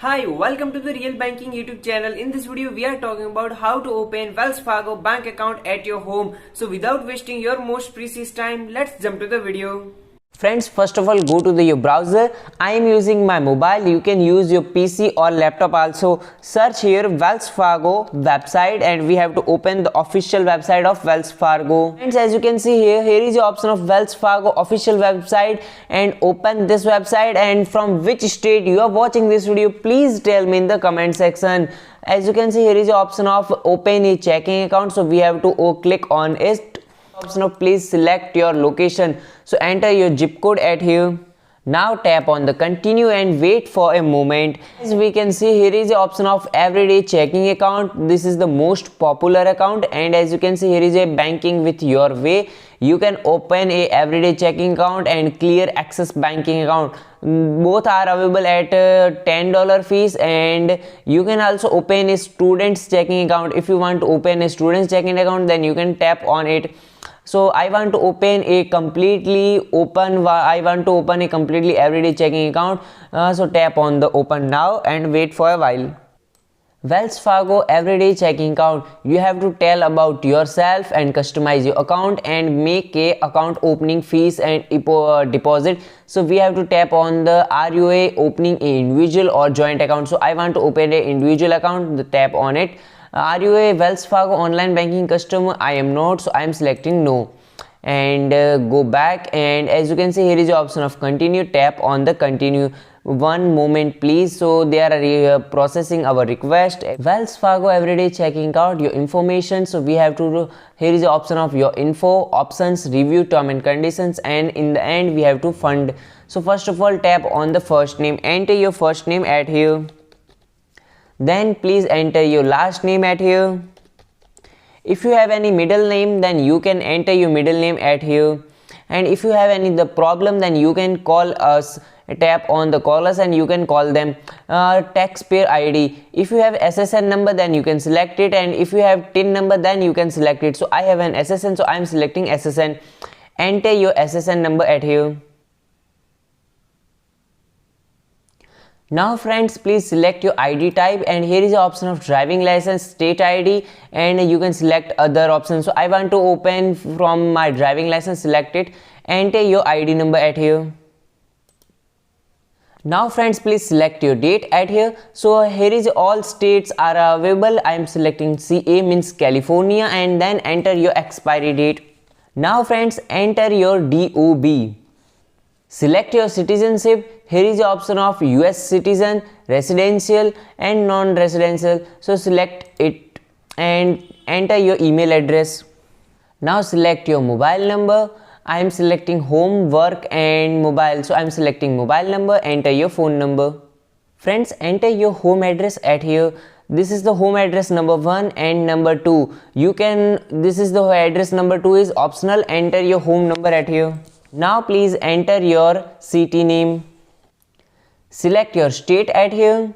Hi, welcome to the Real Banking YouTube channel. In this video, we are talking about how to open Wells Fargo bank account at your home. So without wasting your most precious time, let's jump to the video. Friends, first of all, go to your browser. I am using my mobile. You can use your PC or laptop also. Search here Wells Fargo website and we have to open the official website of Wells Fargo. Friends, as you can see here is the option of Wells Fargo official website, and open this website. And from which state you are watching this video, please tell me in the comment section. As you can see, here is the option of open a checking account. So we have to click on it. Option of please select your location, so enter your zip code at here. Now tap on the continue and wait for a moment. As we can see, here is the option of everyday checking account. This is the most popular account, and as you can see, here is a banking with your way. You can open a everyday checking account and clear access banking account. Both are available at $10 fees, and you can also open a student's checking account. If you want to open a student's checking account, then you can tap on it. So I want to open a completely everyday checking account. So tap on the open now and wait for a while. Wells Fargo everyday checking account. You have to tell about yourself and customize your account and make a account opening fees and deposit. So we have to tap on the are you opening a individual or joint account. So I want to open an individual account. Tap on it. Are you a Wells Fargo online banking customer? I am not, so I am selecting no, and go back. And as you can see, here is the option of continue. Tap on the continue. One moment please, so they are processing our request. Wells Fargo everyday checking account, your information. So we have to here is the option of your info, options, review, term and conditions, and in the end we have to fund. So first of all, tap on the first name. Enter your first name at here. Then please enter your last name at here. If you have any middle name, then you can enter your middle name at here. And if you have any problem, then you can call us. Tap on the call us and you can call them. Taxpayer ID. If you have SSN number, then you can select it, and if you have TIN number, then you can select it. So I have an SSN, so I am selecting SSN. Enter your SSN number at here. Now friends, please select your ID type, and here is the option of driving license, state ID, and you can select other options. So I want to open from my driving license. Select it. Enter your ID number at here. Now friends, please select your date at here. So here is all states are available. I am selecting CA, means California, and then enter your expiry date. Now friends, enter your DOB. Select your citizenship. Here is the option of US citizen, residential and non-residential. So select it and enter your email address. Now select your mobile number. I am selecting home, work and mobile. So I am selecting mobile number. Enter your phone number. Friends, enter your home address at here. This is the home address number 1 and number 2. This is the address number 2 is optional. Enter your home number at here. Now please enter your city name. Select your state at here.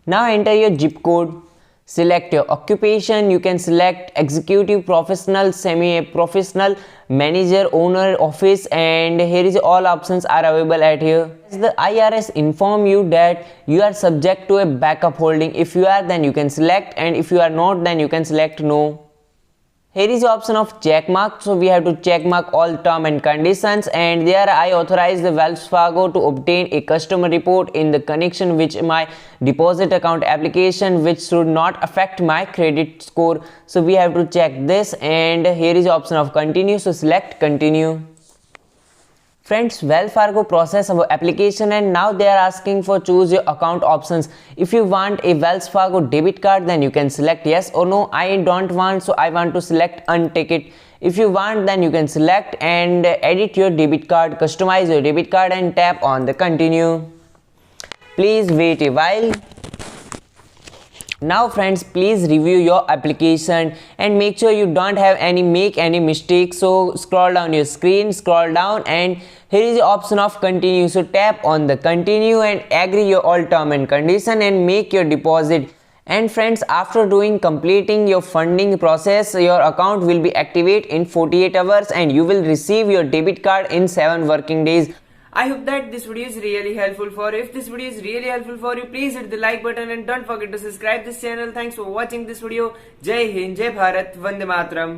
Now enter your zip code. Select your occupation. You can select executive, professional, semi-professional, manager, owner, office, and here is all options are available at here. As the IRS inform you that you are subject to a backup holding. If you are, then you can select, and if you are not, then you can select no. Here is the option of check mark. So we have to check mark all term and conditions, and there I authorize the Wells Fargo to obtain a customer report in the connection with my deposit account application, which should not affect my credit score. So we have to check this, and here is the option of continue. So select continue. Friends, Wells Fargo process our application, and now they are asking for choose your account options. If you want a Wells Fargo debit card, then you can select yes or no. I don't want, so I want to select untick it. If you want, then you can select and edit your debit card, customize your debit card, and tap on the continue. Please wait a while. Now friends, please review your application and make sure you don't have make any mistakes. So scroll down your screen, scroll down, and here is the option of continue. So tap on the continue and agree your all term and condition and make your deposit. And friends, after completing your funding process, your account will be activated in 48 hours and you will receive your debit card in 7 working days. I hope that this video is really helpful for you. If this video is really helpful for you, please hit the like button and don't forget to subscribe this channel. Thanks for watching this video. Jai Hind, Jai Bharat, Vande Mataram.